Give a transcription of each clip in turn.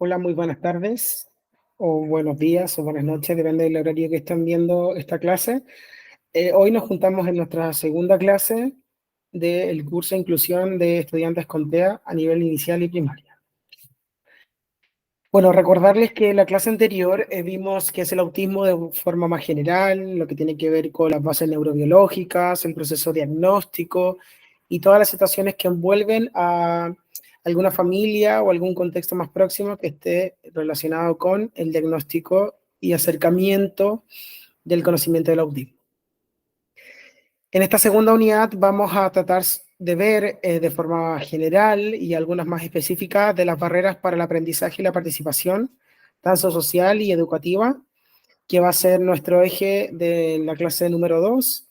Hola, muy buenas tardes, o buenos días, o buenas noches, depende del horario que estén viendo esta clase. Hoy nos juntamos en nuestra segunda clase del curso de inclusión de estudiantes con TEA a nivel inicial y primaria. Bueno, recordarles que en la clase anterior vimos qué es el autismo de forma más general, lo que tiene que ver con las bases neurobiológicas, el proceso diagnóstico y todas las situaciones que envuelven a alguna familia o algún contexto más próximo que esté relacionado con el diagnóstico y acercamiento del conocimiento del autismo. En esta segunda unidad vamos a tratar de ver de forma general y algunas más específicas de las barreras para el aprendizaje y la participación, tanto social y educativa, que va a ser nuestro eje de la clase número 2.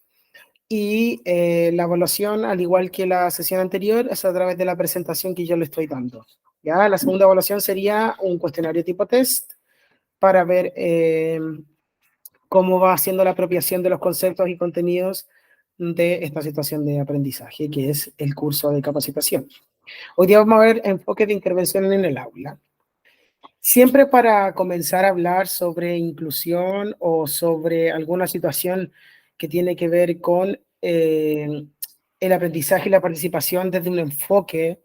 Y la evaluación, al igual que la sesión anterior, es a través de la presentación que yo le estoy dando. ¿Ya? La segunda evaluación sería un cuestionario tipo test para ver cómo va haciendo la apropiación de los conceptos y contenidos de esta situación de aprendizaje, que es el curso de capacitación. Hoy día vamos a ver enfoque de intervención en el aula. Siempre para comenzar a hablar sobre inclusión o sobre alguna situación que tiene que ver con el aprendizaje y la participación desde un enfoque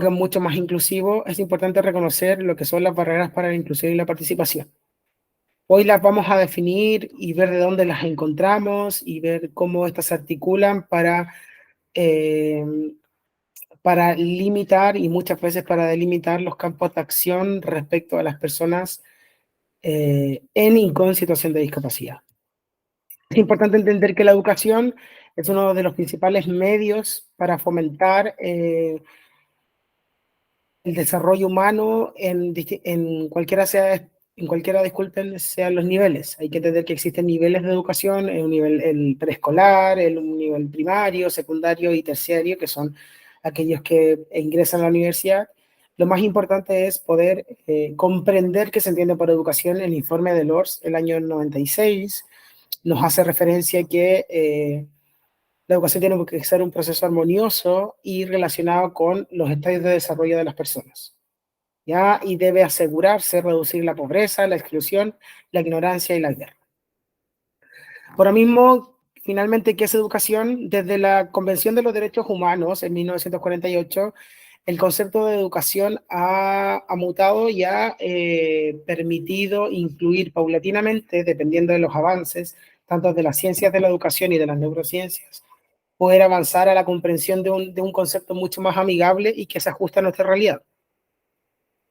mucho más inclusivo, es importante reconocer lo que son las barreras para la inclusión y la participación. Hoy las vamos a definir y ver de dónde las encontramos y ver cómo estas se articulan eh, para limitar y muchas veces para delimitar los campos de acción respecto a las personas en y con situación de discapacidad. Es importante entender que la educación es uno de los principales medios para fomentar el desarrollo humano en cualquiera sea, en cualquiera, disculpen, sean los niveles. Hay que entender que existen niveles de educación, un nivel el preescolar, un nivel primario, secundario y terciario, que son aquellos que ingresan a la universidad. Lo más importante es poder comprender qué se entiende por educación. El informe de Lors, el año 96, nos hace referencia a que la educación tiene que ser un proceso armonioso y relacionado con los estadios de desarrollo de las personas, ¿ya? Y debe asegurarse reducir la pobreza, la exclusión, la ignorancia y la guerra. Por lo mismo, finalmente, ¿qué es educación? Desde la Convención de los Derechos Humanos en 1948, el concepto de educación ha mutado y ha permitido incluir paulatinamente, dependiendo de los avances, tanto de las ciencias de la educación y de las neurociencias, poder avanzar a la comprensión de un concepto mucho más amigable y que se ajusta a nuestra realidad.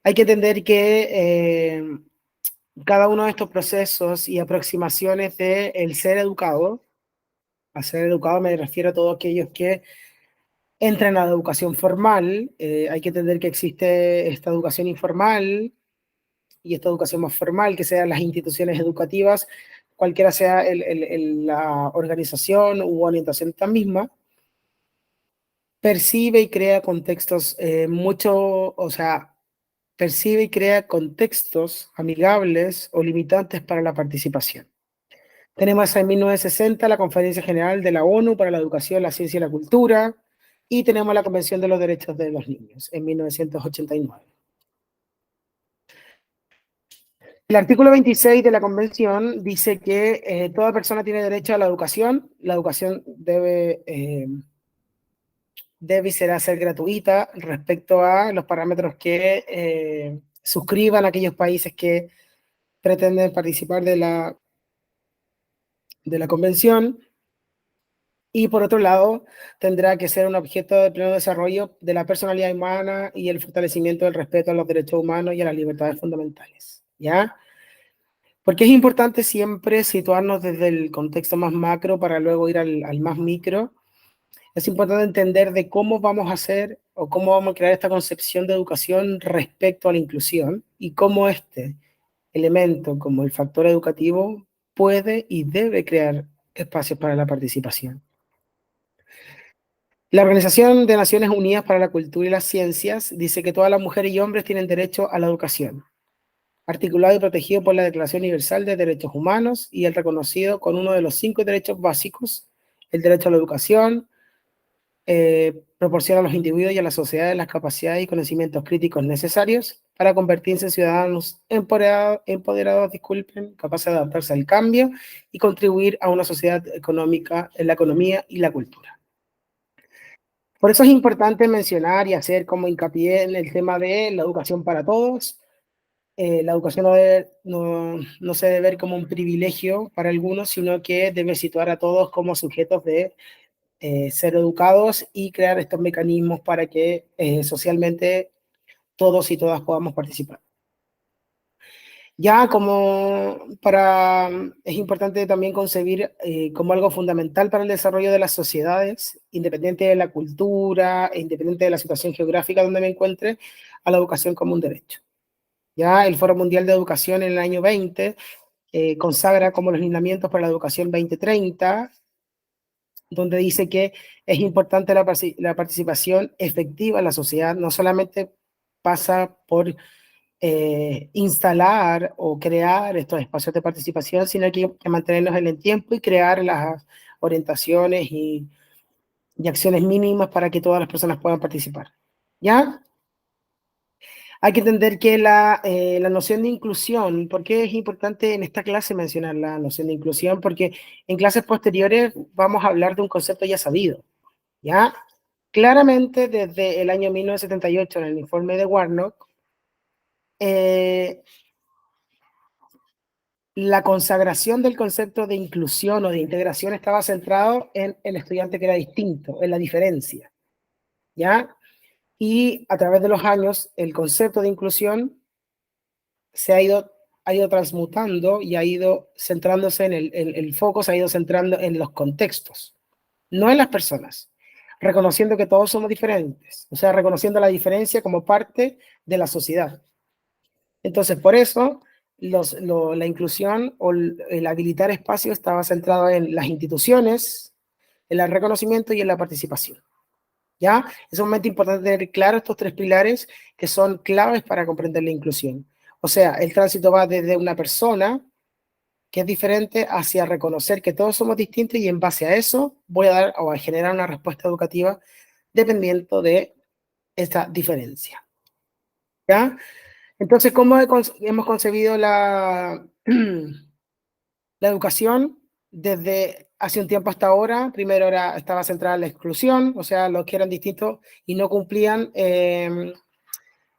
Hay que entender que cada uno de estos procesos y aproximaciones de el ser educado, a ser educado me refiero a todos aquellos que entran a la educación formal, hay que entender que existe esta educación informal y esta educación más formal, que sean las instituciones educativas, cualquiera sea la organización u orientación de esta misma, percibe y crea contextos percibe y crea contextos amigables o limitantes para la participación. Tenemos en 1960 la Conferencia General de la ONU para la Educación, la Ciencia y la Cultura, y tenemos la Convención de los Derechos de los Niños en 1989. El artículo 26 de la Convención dice que toda persona tiene derecho a la educación debe y será ser gratuita respecto a los parámetros que suscriban aquellos países que pretenden participar de la convención, y por otro lado tendrá que ser un objeto de pleno desarrollo de la personalidad humana y el fortalecimiento del respeto a los derechos humanos y a las libertades fundamentales, ¿ya? Porque es importante siempre situarnos desde el contexto más macro para luego ir al más micro. Es importante entender de cómo vamos a hacer o cómo vamos a crear esta concepción de educación respecto a la inclusión y cómo este elemento, como el factor educativo, puede y debe crear espacios para la participación. La Organización de Naciones Unidas para la Cultura y las Ciencias dice que todas las mujeres y hombres tienen derecho a la educación, articulado y protegido por la Declaración Universal de Derechos Humanos y el reconocido con uno de los 5 derechos básicos, el derecho a la educación, proporciona a los individuos y a la sociedad las capacidades y conocimientos críticos necesarios para convertirse en ciudadanos empoderados, disculpen, capaces de adaptarse al cambio y contribuir a una sociedad económica en la economía y la cultura. Por eso es importante mencionar y hacer como hincapié en el tema de la educación para todos. La educación no se debe ver como un privilegio para algunos, sino que debe situar a todos como sujetos de ser educados y crear estos mecanismos para que socialmente todos y todas podamos participar. Ya es importante también concebir como algo fundamental para el desarrollo de las sociedades, independiente de la cultura, e independiente de la situación geográfica donde me encuentre, a la educación como un derecho. Ya el Foro Mundial de Educación en el año 20 consagra como los lineamientos para la educación 2030, donde dice que es importante la participación efectiva en la sociedad, no solamente pasa por instalar o crear estos espacios de participación, sino que hay que mantenerlos en el tiempo y crear las orientaciones y acciones mínimas para que todas las personas puedan participar. ¿Ya? Hay que entender que la noción de inclusión, ¿por qué es importante en esta clase mencionar la noción de inclusión? Porque en clases posteriores vamos a hablar de un concepto ya sabido, ¿ya? Claramente desde el año 1978 en el informe de Warnock, la consagración del concepto de inclusión o de integración estaba centrado en el estudiante que era distinto, en la diferencia, ¿ya? Y a través de los años, el concepto de inclusión ha ido transmutando y ha ido centrándose el foco se ha ido centrando en los contextos, no en las personas, reconociendo que todos somos diferentes, o sea, reconociendo la diferencia como parte de la sociedad. Entonces, por eso, la inclusión o el habilitar espacio estaba centrado en las instituciones, en el reconocimiento y en la participación. ¿Ya? Es un momento importante tener claro estos tres pilares que son claves para comprender la inclusión. O sea, el tránsito va desde una persona que es diferente hacia reconocer que todos somos distintos y en base a eso voy a dar o a generar una respuesta educativa dependiendo de esta diferencia. ¿Ya? Entonces, ¿cómo hemos concebido la educación desde hace un tiempo hasta ahora? Primero estaba centrada en la exclusión, o sea, los que eran distintos y no cumplían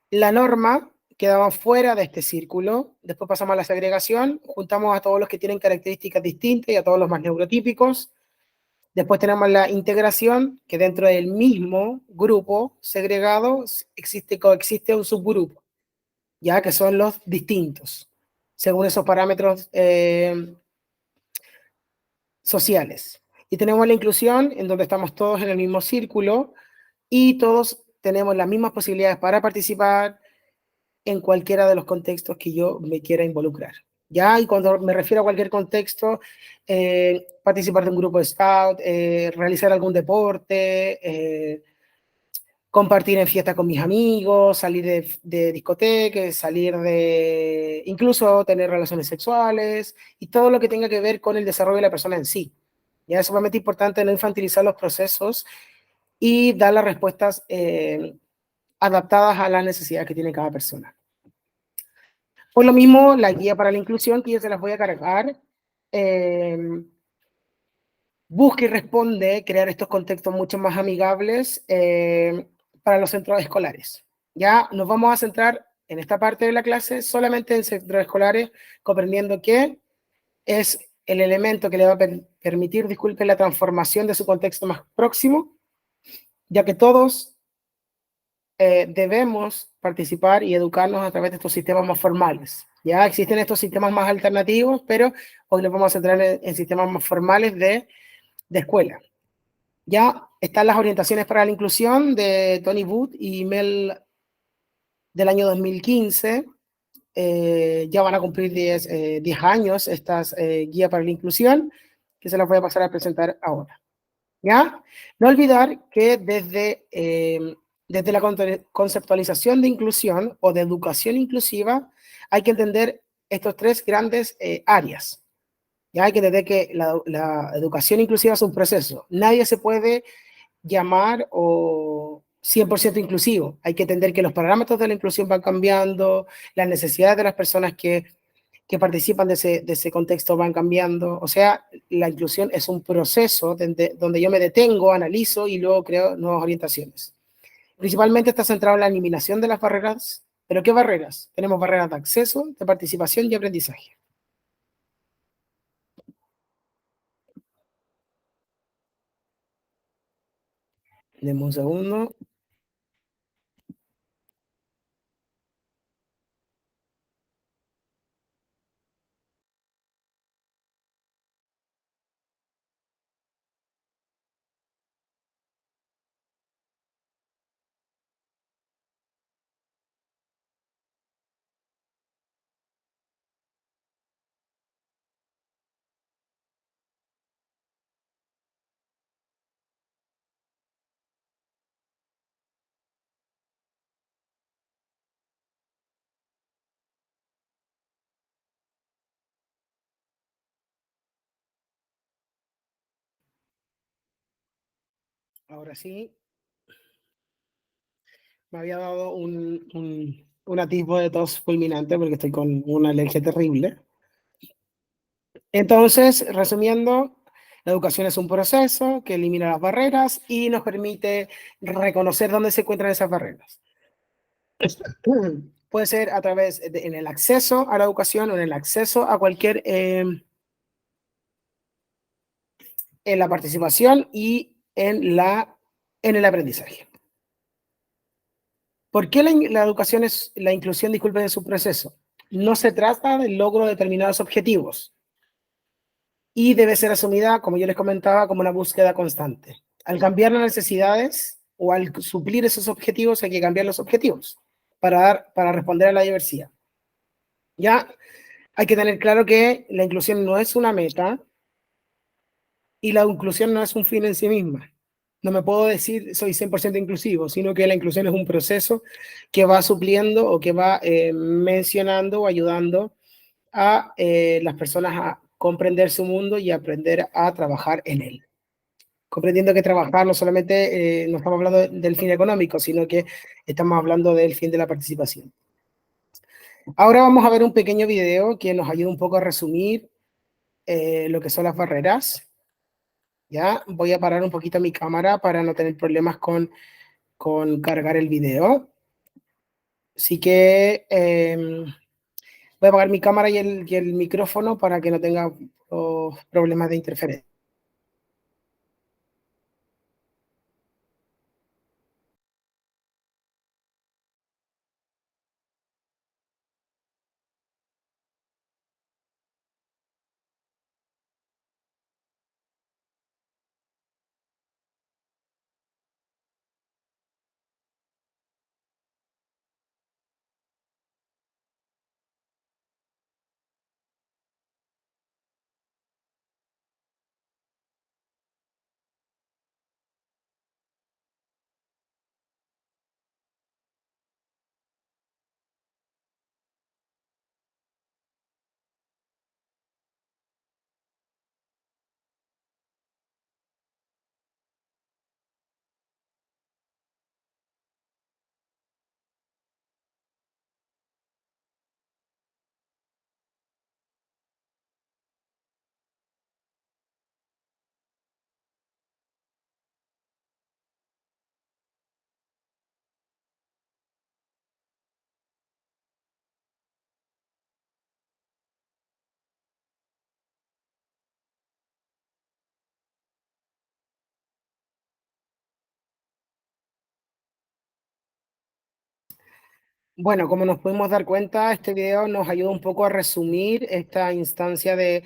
la norma quedaban fuera de este círculo. Después pasamos a la segregación, juntamos a todos los que tienen características distintas y a todos los más neurotípicos. Después tenemos la integración, que dentro del mismo grupo segregado coexiste un subgrupo, ya que son los distintos, según esos parámetros sociales. Y tenemos la inclusión, en donde estamos todos en el mismo círculo y todos tenemos las mismas posibilidades para participar en cualquiera de los contextos que yo me quiera involucrar. ¿Ya? Y cuando me refiero a cualquier contexto, participar de un grupo de scout, realizar algún deporte, compartir en fiesta con mis amigos, salir de discotecas, incluso tener relaciones sexuales y todo lo que tenga que ver con el desarrollo de la persona en sí. Ya es sumamente importante no infantilizar los procesos y dar las respuestas adaptadas a las necesidades que tiene cada persona. Por lo mismo, la guía para la inclusión, que yo se las voy a cargar, busca y responde crear estos contextos mucho más amigables para los centros escolares. Ya nos vamos a centrar en esta parte de la clase solamente en centros escolares, comprendiendo que es el elemento que le va a permitir, disculpe, la transformación de su contexto más próximo, ya que todos debemos participar y educarnos a través de estos sistemas más formales. Ya existen estos sistemas más alternativos, pero hoy nos vamos a centrar en sistemas más formales de escuela. Ya están las orientaciones para la inclusión de Tony Wood y Mel del año 2015. Ya van a cumplir 10 años estas guías para la inclusión, que se las voy a pasar a presentar ahora. ¿Ya? No olvidar que desde la conceptualización de inclusión o de educación inclusiva hay que entender estos tres grandes áreas. Ya hay que entender que la educación inclusiva es un proceso. Nadie se puede llamar o 100% inclusivo. Hay que entender que los parámetros de la inclusión van cambiando, las necesidades de las personas que participan de ese contexto van cambiando. O sea, la inclusión es un proceso donde yo me detengo, analizo y luego creo nuevas orientaciones. Principalmente está centrado en la eliminación de las barreras. ¿Pero qué barreras? Tenemos barreras de acceso, de participación y aprendizaje. Deme un segundo. Ahora sí, me había dado un atisbo de tos fulminante porque estoy con una alergia terrible. Entonces, resumiendo, la educación es un proceso que elimina las barreras y nos permite reconocer dónde se encuentran esas barreras. Puede ser a través en el acceso a la educación o en el acceso a cualquier, en la participación y en el aprendizaje. ¿Por qué la educación es, la inclusión, disculpen, es un proceso? No se trata del logro de determinados objetivos y debe ser asumida, como yo les comentaba, como una búsqueda constante. Al cambiar las necesidades o al suplir esos objetivos, hay que cambiar los objetivos para responder a la diversidad. Ya hay que tener claro que la inclusión no es una meta y la inclusión no es un fin en sí misma. No me puedo decir soy 100% inclusivo, sino que la inclusión es un proceso que va supliendo o que va mencionando o ayudando a las personas a comprender su mundo y aprender a trabajar en él. Comprendiendo que trabajar no solamente no estamos hablando del fin económico, sino que estamos hablando del fin de la participación. Ahora vamos a ver un pequeño video que nos ayuda un poco a resumir lo que son las barreras. Ya voy a parar un poquito mi cámara para no tener problemas con cargar el video. Así que voy a apagar mi cámara y el micrófono para que no tenga problemas de interferencia. Bueno, como nos pudimos dar cuenta, este video nos ayuda un poco a resumir esta instancia de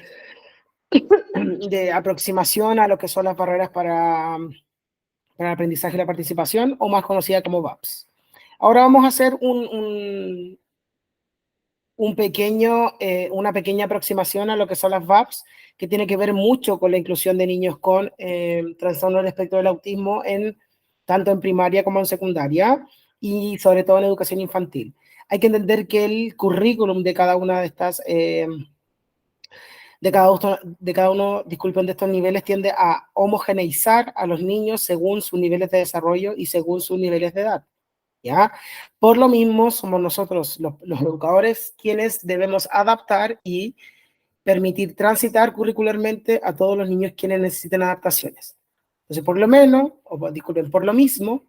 aproximación a lo que son las barreras para el aprendizaje y la participación, o más conocida como VAPS. Ahora vamos a hacer una pequeña aproximación a lo que son las VAPS, que tiene que ver mucho con la inclusión de niños con trastorno del espectro del autismo, tanto en primaria como en secundaria, y sobre todo en educación infantil. Hay que entender que el currículum de cada una disculpen, de estos niveles tiende a homogeneizar a los niños según sus niveles de desarrollo y según sus niveles de edad. ¿Ya? Por lo mismo, somos nosotros, los educadores, quienes debemos adaptar y permitir transitar curricularmente a todos los niños quienes necesiten adaptaciones. Entonces, por lo menos, o disculpen, por lo mismo,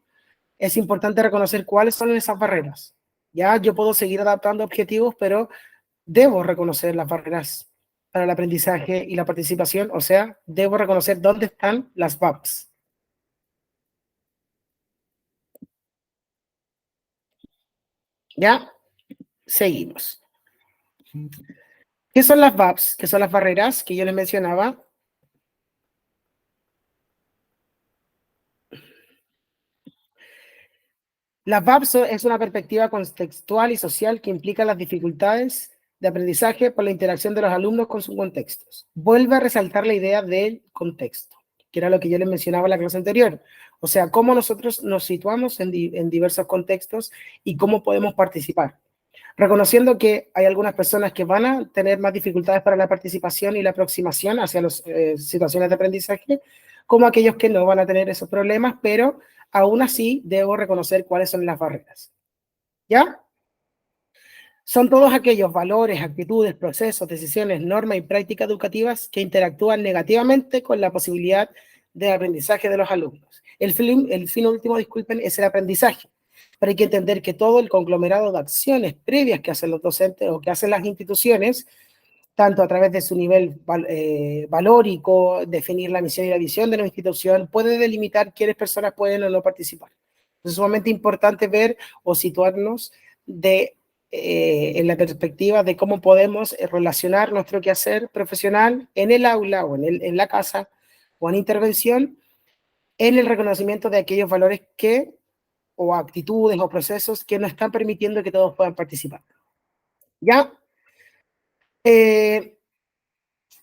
es importante reconocer cuáles son esas barreras. Ya yo puedo seguir adaptando objetivos, pero debo reconocer las barreras para el aprendizaje y la participación, o sea, debo reconocer dónde están las VAPs. Ya, seguimos. ¿Qué son las VAPs? ¿Qué son las barreras que yo les mencionaba? Las VAPs es una perspectiva contextual y social que implica las dificultades de aprendizaje por la interacción de los alumnos con sus contextos. Vuelve a resaltar la idea del contexto, que era lo que yo les mencionaba en la clase anterior. O sea, cómo nosotros nos situamos en diversos contextos y cómo podemos participar. Reconociendo que hay algunas personas que van a tener más dificultades para la participación y la aproximación hacia las situaciones de aprendizaje, como aquellos que no van a tener esos problemas, pero aún así debo reconocer cuáles son las barreras. ¿Ya? Son todos aquellos valores, actitudes, procesos, decisiones, normas y prácticas educativas que interactúan negativamente con la posibilidad de aprendizaje de los alumnos. El fin último, disculpen, es el aprendizaje. Pero hay que entender que todo el conglomerado de acciones previas que hacen los docentes o que hacen las instituciones, tanto a través de su nivel valórico, definir la misión y la visión de la institución, puede delimitar quiénes personas pueden o no participar. Es sumamente importante ver o situarnos en la perspectiva de cómo podemos relacionar nuestro quehacer profesional en el aula o en la casa o en intervención en el reconocimiento de aquellos valores o actitudes o procesos que no están permitiendo que todos puedan participar. ¿Ya? Eh,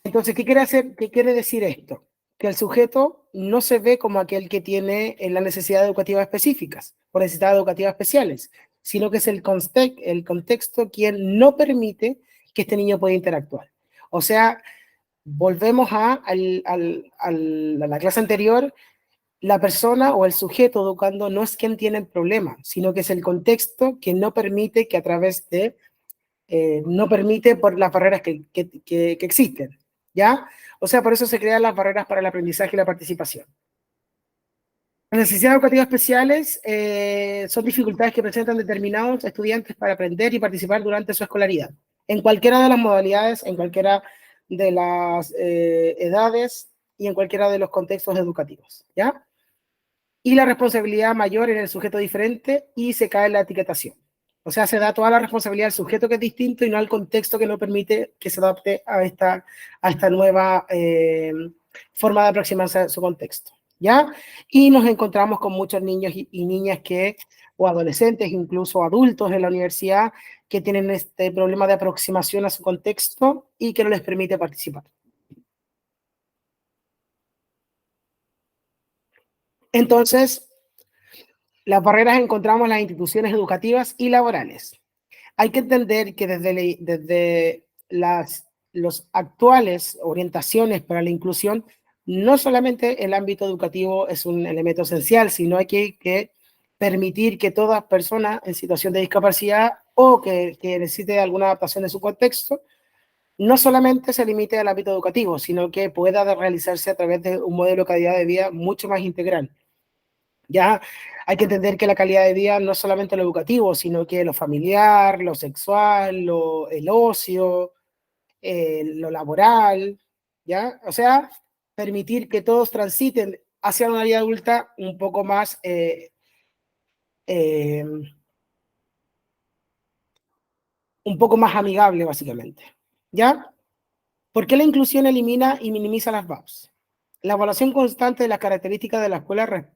entonces, ¿qué quiere decir esto? Que el sujeto no se ve como aquel que tiene las necesidades educativas específicas o necesidades educativas especiales, sino que es el contexto quien no permite que este niño pueda interactuar. O sea, volvemos a la clase anterior, la persona o el sujeto educando no es quien tiene el problema, sino que es el contexto que no permite que a través de no permite por las barreras que existen, ¿ya? O sea, por eso se crean las barreras para el aprendizaje y la participación. Las necesidades educativas especiales son dificultades que presentan determinados estudiantes para aprender y participar durante su escolaridad, en cualquiera de las modalidades, en cualquiera de las edades y en cualquiera de los contextos educativos, ¿ya? Y la responsabilidad mayor en el sujeto diferente y se cae en la etiquetación. O sea, se da toda la responsabilidad al sujeto que es distinto y no al contexto que no permite que se adapte a esta nueva forma de aproximarse a su contexto. ¿Ya? Y nos encontramos con muchos niños y niñas o adolescentes, incluso adultos en la universidad, que tienen este problema de aproximación a su contexto y que no les permite participar. Entonces, las barreras encontramos en las instituciones educativas y laborales. Hay que entender que desde los actuales orientaciones para la inclusión, no solamente el ámbito educativo es un elemento esencial, sino hay que permitir que toda persona en situación de discapacidad o que necesite alguna adaptación de su contexto, no solamente se limite al ámbito educativo, sino que pueda realizarse a través de un modelo de calidad de vida mucho más integral. Ya hay que entender que la calidad de vida no es solamente lo educativo, sino que lo familiar, lo sexual, el ocio, lo laboral, ¿ya? O sea, permitir que todos transiten hacia una vida adulta un poco más, eh, un poco más amigable, básicamente, ¿ya? ¿Por qué la inclusión elimina y minimiza las VAPs? La evaluación constante de las características de la escuela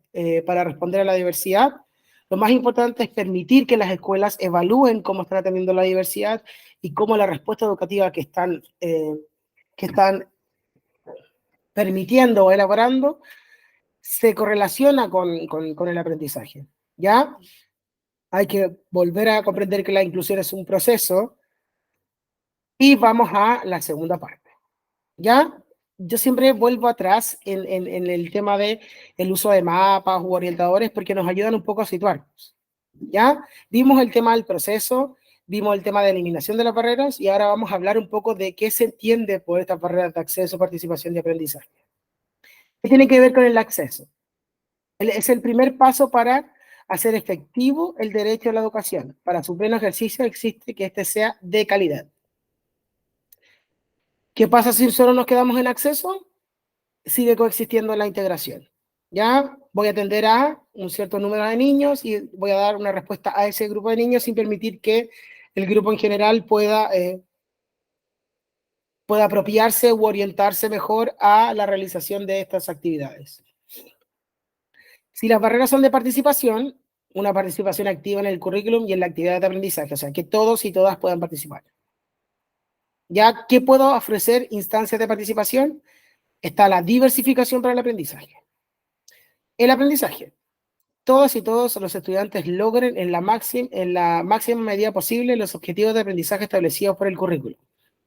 para responder a la diversidad. Lo más importante es permitir que las escuelas evalúen cómo están atendiendo la diversidad y cómo la respuesta educativa que están permitiendo o elaborando se correlaciona con el aprendizaje. ¿Ya? Hay que volver a comprender que la inclusión es un proceso y vamos a la segunda parte. ¿Ya? Yo siempre vuelvo atrás en el tema de el uso de mapas u orientadores porque nos ayudan un poco a situarnos. ¿Ya? Vimos el tema del proceso, vimos el tema de eliminación de las barreras y ahora vamos a hablar un poco de qué se entiende por estas barreras de acceso, participación y aprendizaje. ¿Qué tiene que ver con el acceso? Es el primer paso para hacer efectivo el derecho a la educación. Para su pleno ejercicio existe que este sea de calidad. ¿Qué pasa si solo nos quedamos en acceso? Sigue coexistiendo la integración. Ya voy a atender a un cierto número de niños y voy a dar una respuesta a ese grupo de niños sin permitir que el grupo en general pueda apropiarse u orientarse mejor a la realización de estas actividades. Si las barreras son de participación, una participación activa en el currículum y en la actividad de aprendizaje, o sea, que todos y todas puedan participar. ¿Ya qué puedo ofrecer instancias de participación? Está la diversificación para el aprendizaje. El aprendizaje. Todas y todos los estudiantes logren en la máxima medida posible los objetivos de aprendizaje establecidos por el currículo,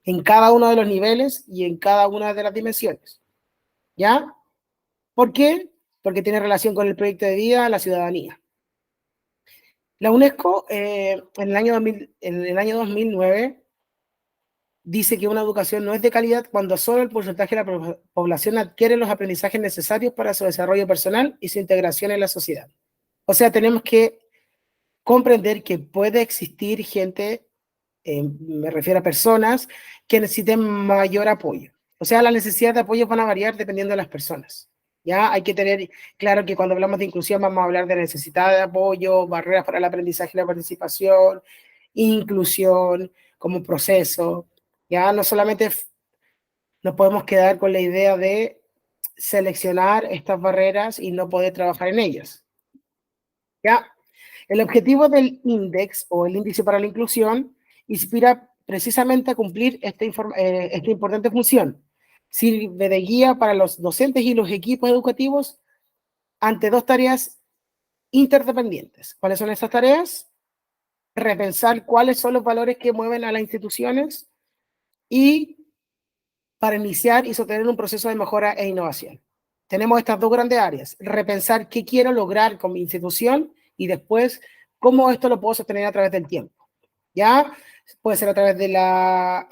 en cada uno de los niveles y en cada una de las dimensiones. ¿Ya? ¿Por qué? Porque tiene relación con el proyecto de vida, la ciudadanía. La UNESCO en el año 2009 dice que una educación no es de calidad cuando solo el porcentaje de la población adquiere los aprendizajes necesarios para su desarrollo personal y su integración en la sociedad. O sea, tenemos que comprender que puede existir gente, me refiero a personas, que necesiten mayor apoyo. O sea, las necesidades de apoyo van a variar dependiendo de las personas. Ya hay que tener claro que cuando hablamos de inclusión vamos a hablar de necesidad de apoyo, barreras para el aprendizaje y la participación, inclusión como proceso. Ya no solamente nos podemos quedar con la idea de seleccionar estas barreras y no poder trabajar en ellas. ¿Ya? El objetivo del INDEX o el Índice para la Inclusión inspira precisamente a cumplir esta importante función. Sirve de guía para los docentes y los equipos educativos ante dos tareas interdependientes. ¿Cuáles son estas tareas? Repensar cuáles son los valores que mueven a las instituciones y para iniciar y sostener un proceso de mejora e innovación. Tenemos estas dos grandes áreas, repensar qué quiero lograr con mi institución y después cómo esto lo puedo sostener a través del tiempo. ¿Ya? Puede ser a través de la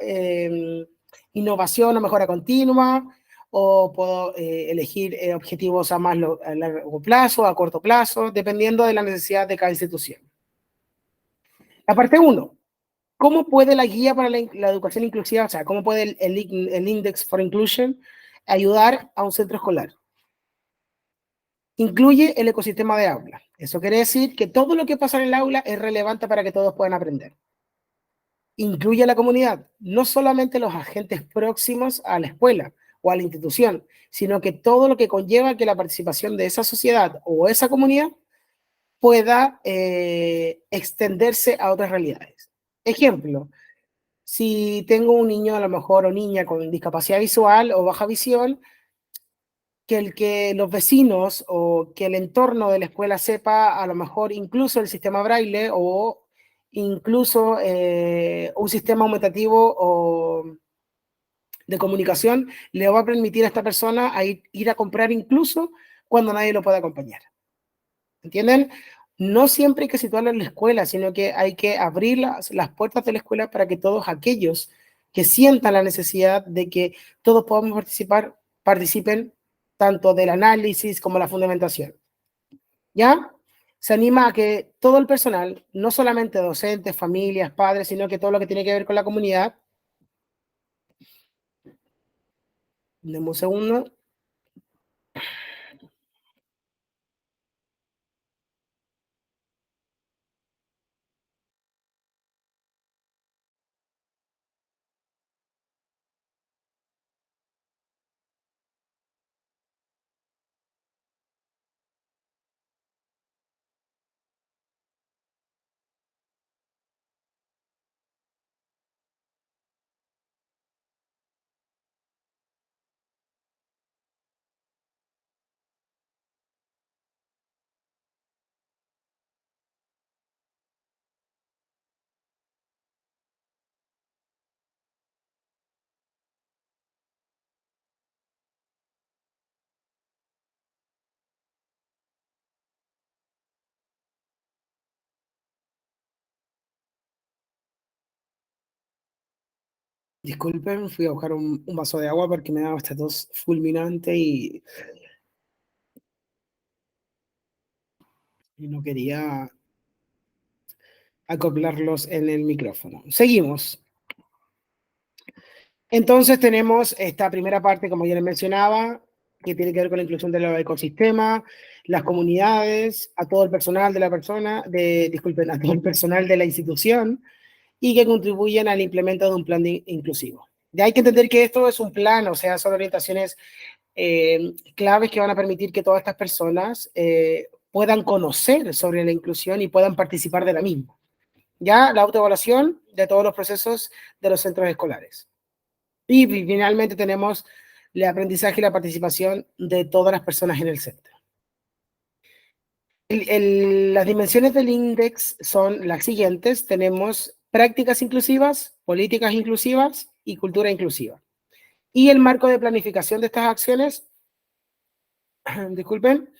innovación o mejora continua, o puedo elegir objetivos a largo plazo, a corto plazo, dependiendo de la necesidad de cada institución. La parte 1. ¿Cómo puede la guía para la educación inclusiva, o sea, cómo puede el Index for Inclusion ayudar a un centro escolar? Incluye el ecosistema de aula. Eso quiere decir que todo lo que pasa en el aula es relevante para que todos puedan aprender. Incluye a la comunidad, no solamente los agentes próximos a la escuela o a la institución, sino que todo lo que conlleva que la participación de esa sociedad o esa comunidad pueda extenderse a otras realidades. Ejemplo, si tengo un niño a lo mejor o niña con discapacidad visual o baja visión, que los vecinos o que el entorno de la escuela sepa a lo mejor incluso el sistema braille o incluso un sistema aumentativo o de comunicación le va a permitir a esta persona a ir a comprar incluso cuando nadie lo pueda acompañar. ¿Entienden? No siempre hay que situarlo en la escuela, sino que hay que abrir las puertas de la escuela para que todos aquellos que sientan la necesidad de que todos podamos participar, participen tanto del análisis como la fundamentación. ¿Ya? Se anima a que todo el personal, no solamente docentes, familias, padres, sino que todo lo que tiene que ver con la comunidad, demos un segundo, Disculpen, fui a buscar un vaso de agua porque me daba esta tos fulminante y no quería acoplarlos en el micrófono. Seguimos. Entonces tenemos esta primera parte, como ya les mencionaba, que tiene que ver con la inclusión de los ecosistemas, las comunidades, a todo el personal de la persona, disculpen, a todo el personal de la institución y que contribuyen al implemento de un plan inclusivo. Ya hay que entender que esto es un plan, o sea, son orientaciones claves que van a permitir que todas estas personas puedan conocer sobre la inclusión y puedan participar de la misma. Ya la autoevaluación de todos los procesos de los centros escolares. Y finalmente tenemos el aprendizaje y la participación de todas las personas en el centro. Las dimensiones del índice son las siguientes. Tenemos prácticas inclusivas, políticas inclusivas y cultura inclusiva. Y el marco de planificación de estas acciones, disculpen,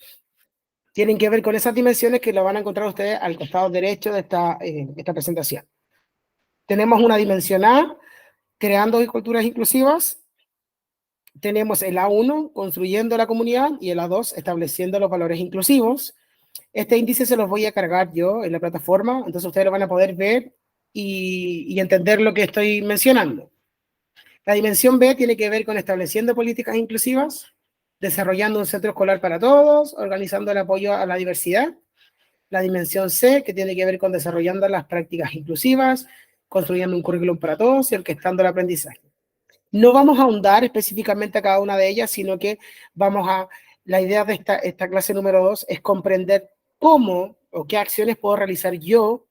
tienen que ver con esas dimensiones que lo van a encontrar ustedes al costado derecho de esta presentación. Tenemos una dimensión A, creando culturas inclusivas. Tenemos el A1, construyendo la comunidad, y el A2, estableciendo los valores inclusivos. Este índice se los voy a cargar yo en la plataforma, entonces ustedes lo van a poder ver y entender lo que estoy mencionando. La dimensión B tiene que ver con estableciendo políticas inclusivas, desarrollando un centro escolar para todos, organizando el apoyo a la diversidad. La dimensión C, que tiene que ver con desarrollando las prácticas inclusivas, construyendo un currículum para todos y orquestando el aprendizaje. No vamos a ahondar específicamente a cada una de ellas, sino que la idea de esta clase número 2 es comprender cómo o qué acciones puedo realizar yo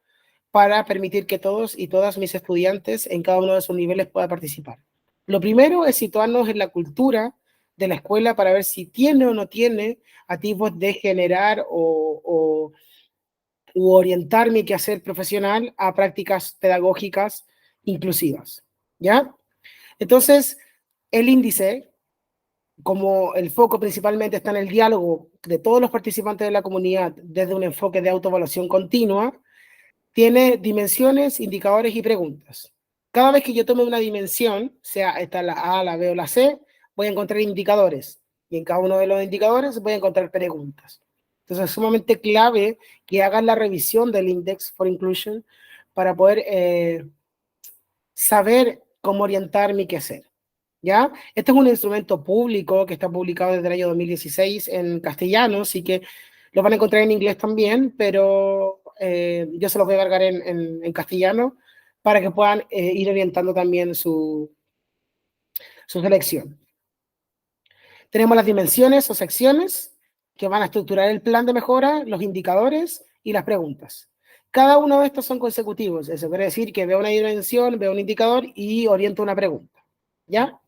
para permitir que todos y todas mis estudiantes en cada uno de sus niveles puedan participar. Lo primero es situarnos en la cultura de la escuela para ver si tiene o no tiene atisbos de generar u orientar mi quehacer profesional a prácticas pedagógicas inclusivas, ¿ya? Entonces, el índice, como el foco principalmente está en el diálogo de todos los participantes de la comunidad desde un enfoque de autoevaluación continua, tiene dimensiones, indicadores y preguntas. Cada vez que yo tome una dimensión, sea esta la A, la B o la C, voy a encontrar indicadores. Y en cada uno de los indicadores voy a encontrar preguntas. Entonces es sumamente clave que hagan la revisión del Index for Inclusion para poder saber cómo orientar mi quehacer. ¿Ya? Este es un instrumento público que está publicado desde el año 2016 en castellano, así que lo van a encontrar en inglés también, pero yo se los voy a cargar en castellano para que puedan ir orientando también su selección. Tenemos las dimensiones o secciones que van a estructurar el plan de mejora, los indicadores y las preguntas. Cada uno de estos son consecutivos, eso quiere decir que veo una dimensión, veo un indicador y oriento una pregunta. ¿Ya?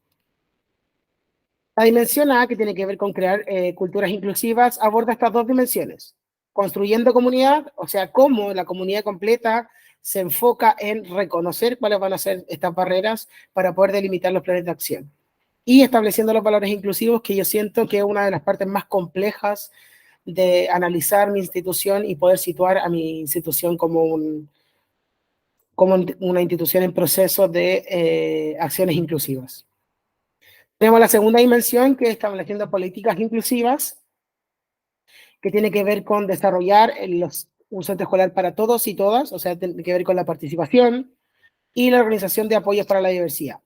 La dimensión A, que tiene que ver con crear culturas inclusivas, aborda estas dos dimensiones. Construyendo comunidad, o sea, cómo la comunidad completa se enfoca en reconocer cuáles van a ser estas barreras para poder delimitar los planes de acción. Y estableciendo los valores inclusivos, que yo siento que es una de las partes más complejas de analizar mi institución y poder situar a mi institución como una institución en proceso de acciones inclusivas. Tenemos la segunda dimensión, que es estableciendo políticas inclusivas, que tiene que ver con desarrollar un centro escolar para todos y todas, o sea, tiene que ver con la participación y la organización de apoyos para la diversidad.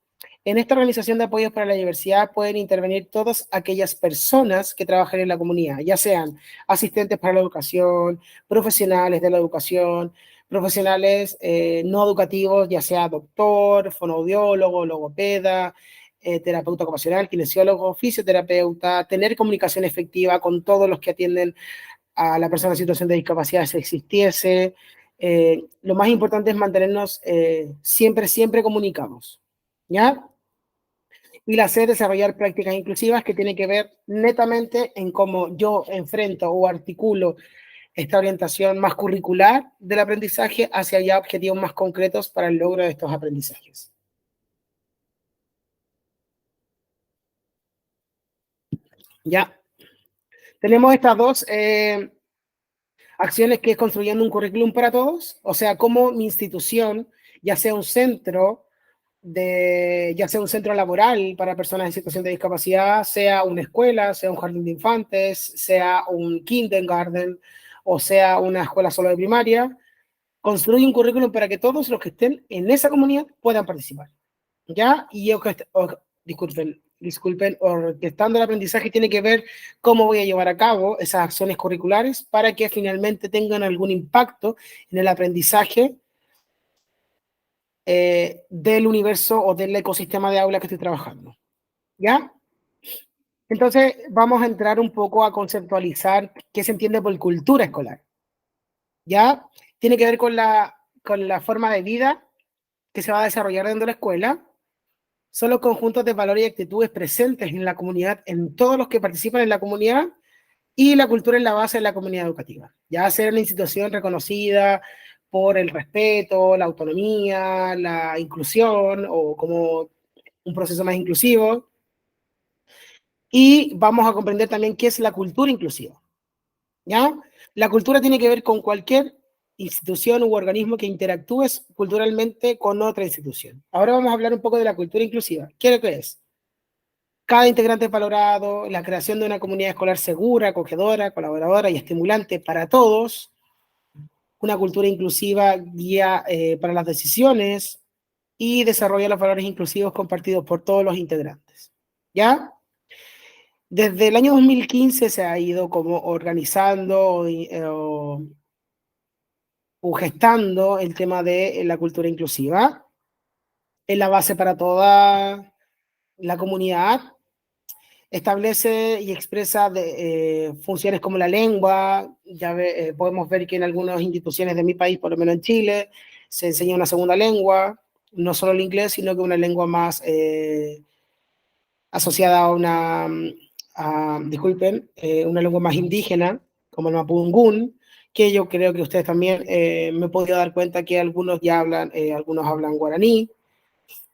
En esta organización de apoyos para la diversidad pueden intervenir todas aquellas personas que trabajan en la comunidad, ya sean asistentes para la educación, profesionales de la educación, profesionales no educativos, ya sea doctor, fonoaudiólogo, logopeda, terapeuta ocupacional, kinesiólogo, fisioterapeuta, tener comunicación efectiva con todos los que atienden a la persona en situación de discapacidad si existiese. Lo más importante es mantenernos siempre comunicados, ¿ya? Y la C, desarrollar prácticas inclusivas, que tiene que ver netamente en cómo yo enfrento o articulo esta orientación más curricular del aprendizaje hacia ya objetivos más concretos para el logro de estos aprendizajes. Ya, tenemos estas dos acciones, que es construyendo un currículum para todos, o sea, cómo mi institución, ya sea un centro de ya sea un centro laboral para personas en situación de discapacidad, sea una escuela, sea un jardín de infantes, sea un kindergarten o sea una escuela solo de primaria, construye un currículum para que todos los que estén en esa comunidad puedan participar. ¿Ya? Y disculpen, orquestando el aprendizaje tiene que ver cómo voy a llevar a cabo esas acciones curriculares para que finalmente tengan algún impacto en el aprendizaje del universo o del ecosistema de aula que estoy trabajando. ¿Ya? Entonces vamos a entrar un poco a conceptualizar qué se entiende por cultura escolar. ¿Ya? Tiene que ver con la forma de vida que se va a desarrollar dentro de la escuela. Son los conjuntos de valores y actitudes presentes en la comunidad, en todos los que participan en la comunidad, y la cultura es la base de la comunidad educativa. Ya ser una institución reconocida por el respeto, la autonomía, la inclusión o como un proceso más inclusivo. Y vamos a comprender también qué es la cultura inclusiva. ¿Ya? La cultura tiene que ver con cualquier institución u organismo que interactúe culturalmente con otra institución. Ahora vamos a hablar un poco de la cultura inclusiva. ¿Qué es lo que es? Cada integrante es valorado, la creación de una comunidad escolar segura, acogedora, colaboradora y estimulante para todos, una cultura inclusiva guía para las decisiones y desarrolla los valores inclusivos compartidos por todos los integrantes. ¿Ya? Desde el año 2015 se ha ido como organizando o gestando el tema de la cultura inclusiva. Es la base para toda la comunidad. Establece y expresa funciones como la lengua. Podemos ver que en algunas instituciones de mi país, por lo menos en Chile, se enseña una segunda lengua, no solo el inglés, sino que una lengua más asociada a una lengua más indígena, como el mapudungún, que yo creo que ustedes también me he podido dar cuenta que algunos hablan guaraní.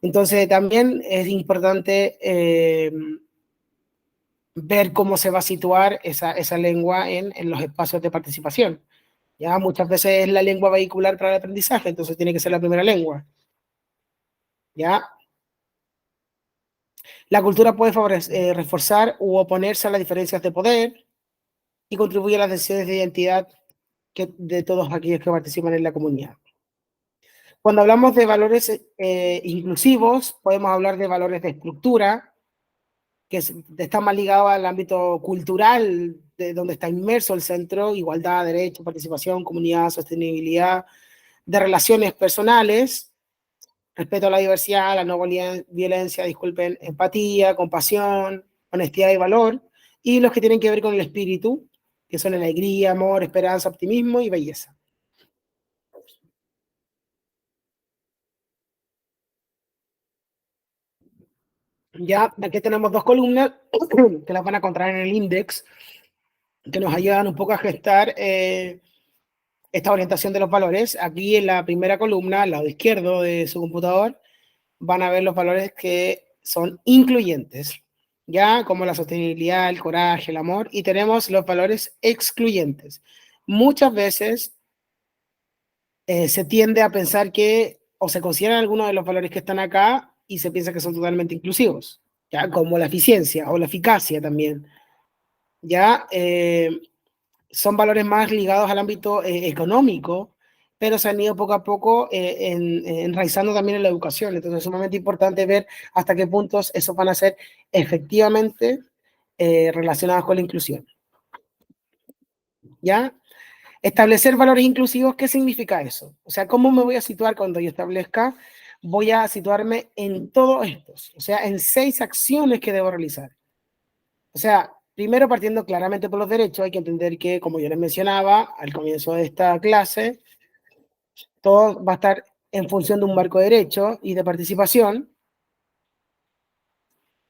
Entonces también es importante ver cómo se va a situar esa lengua en los espacios de participación. Ya muchas veces es la lengua vehicular para el aprendizaje, entonces tiene que ser la primera lengua. Ya la cultura puede reforzar u oponerse a las diferencias de poder y contribuye a las decisiones de identidad de todos aquellos que participan en la comunidad. Cuando hablamos de valores inclusivos, podemos hablar de valores de estructura, que está más ligado al ámbito cultural, de donde está inmerso el centro: igualdad, derecho, participación, comunidad, sostenibilidad, de relaciones personales, respeto a la diversidad, la no violencia, disculpen, empatía, compasión, honestidad y valor, y los que tienen que ver con el espíritu, que son alegría, amor, esperanza, optimismo y belleza. Ya aquí tenemos dos columnas que las van a encontrar en el index, que nos ayudan un poco a gestar esta orientación de los valores. Aquí en la primera columna, al lado izquierdo de su computador, van a ver los valores que son incluyentes, ya como la sostenibilidad, el coraje, el amor, y tenemos los valores excluyentes. Muchas veces se tiende a pensar que o se consideran algunos de los valores que están acá y se piensa que son totalmente inclusivos, ya como la eficiencia o la eficacia también. Ya son valores más ligados al ámbito económico, pero se han ido poco a poco enraizando también en la educación. Entonces es sumamente importante ver hasta qué puntos esos van a ser efectivamente relacionados con la inclusión. ¿Ya? Establecer valores inclusivos, ¿qué significa eso? O sea, ¿cómo me voy a situar cuando yo establezca? Voy a situarme en todos estos, o sea, en 6 acciones que debo realizar. O sea, primero partiendo claramente por los derechos, hay que entender que, como yo les mencionaba al comienzo de esta clase, todo va a estar en función de un marco de derecho y de participación.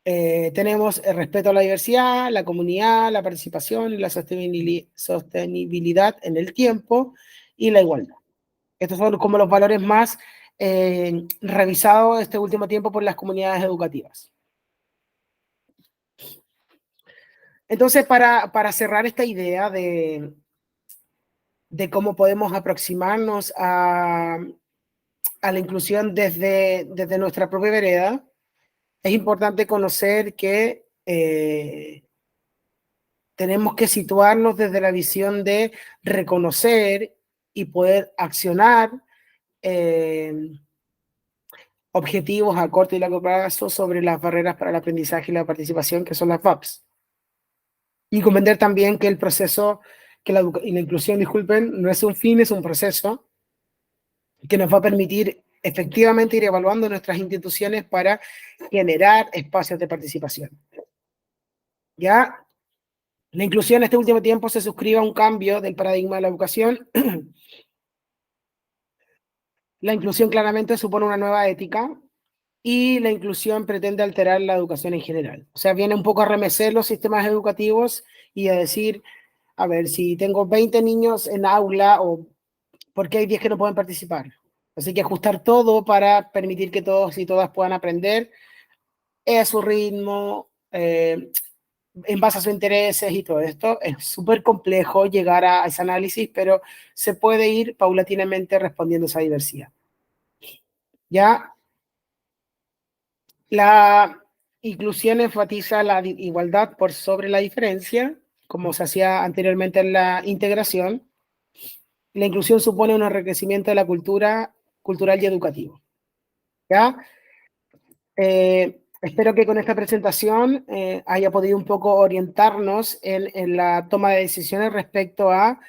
Tenemos el respeto a la diversidad, la comunidad, la participación y la sostenibilidad en el tiempo y la igualdad. Estos son como los valores más revisados este último tiempo por las comunidades educativas. Entonces, para cerrar esta idea de cómo podemos aproximarnos a la inclusión desde nuestra propia vereda, es importante conocer que tenemos que situarnos desde la visión de reconocer y poder accionar objetivos a corto y largo plazo sobre las barreras para el aprendizaje y la participación, que son las VAPs. Y comprender también que el proceso, y la inclusión, disculpen, no es un fin, es un proceso que nos va a permitir efectivamente ir evaluando nuestras instituciones para generar espacios de participación. Ya, la inclusión en este último tiempo se suscribe a un cambio del paradigma de la educación. La inclusión claramente supone una nueva ética y la inclusión pretende alterar la educación en general. O sea, viene un poco a remecer los sistemas educativos y a decir, a ver, si tengo 20 niños en aula, o ¿por qué hay 10 que no pueden participar? Así que ajustar todo para permitir que todos y todas puedan aprender a su ritmo, en base a sus intereses y todo esto. Es súper complejo llegar a ese análisis, pero se puede ir paulatinamente respondiendo a esa diversidad. Ya, la inclusión enfatiza la igualdad por sobre la diferencia, como se hacía anteriormente en la integración. La inclusión supone un enriquecimiento de la cultura cultural y educativo. ¿Ya? Espero que con esta presentación haya podido un poco orientarnos en la toma de decisiones respecto a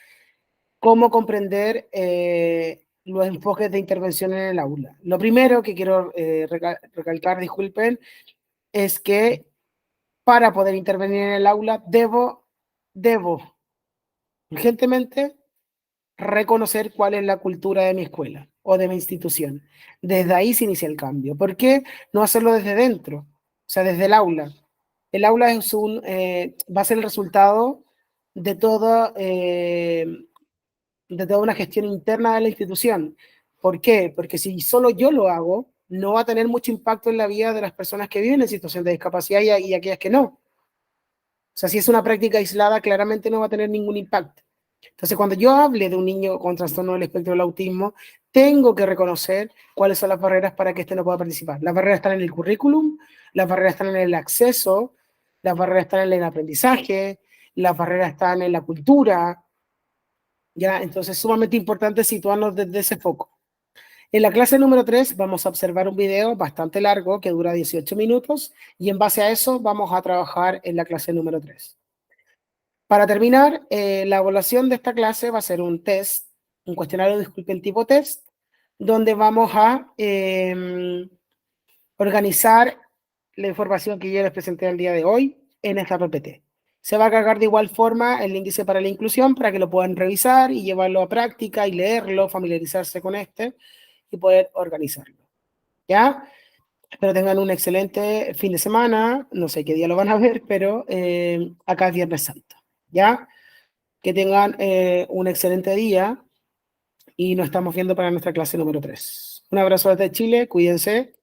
cómo comprender los enfoques de intervención en el aula. Lo primero que quiero recalcar, disculpen, es que para poder intervenir en el aula debo urgentemente reconocer cuál es la cultura de mi escuela o de mi institución. Desde ahí se inicia el cambio. ¿Por qué no hacerlo desde dentro? O sea, desde el aula. El aula va a ser el resultado de de toda una gestión interna de la institución. ¿Por qué? Porque si solo yo lo hago, no va a tener mucho impacto en la vida de las personas que viven en situación de discapacidad y aquellas que no. O sea, si es una práctica aislada, claramente no va a tener ningún impacto. Entonces, cuando yo hable de un niño con trastorno del espectro del autismo, tengo que reconocer cuáles son las barreras para que éste no pueda participar. Las barreras están en el currículum, las barreras están en el acceso, las barreras están en el aprendizaje, las barreras están en la cultura, ¿ya? Entonces, es sumamente importante situarnos desde ese foco. En la clase número 3 vamos a observar un video bastante largo que dura 18 minutos y en base a eso vamos a trabajar en la clase número 3. Para terminar, la evaluación de esta clase va a ser un test, un cuestionario, disculpen, tipo test, donde vamos a organizar la información que yo les presenté el día de hoy en esta PPT. Se va a cargar de igual forma el índice para la inclusión para que lo puedan revisar y llevarlo a práctica y leerlo, familiarizarse con este y poder organizarlo. ¿Ya? Espero tengan un excelente fin de semana. No sé qué día lo van a ver, pero acá es Viernes Santo. ¿Ya? Que tengan un excelente día y nos estamos viendo para nuestra clase número 3. Un abrazo desde Chile, cuídense.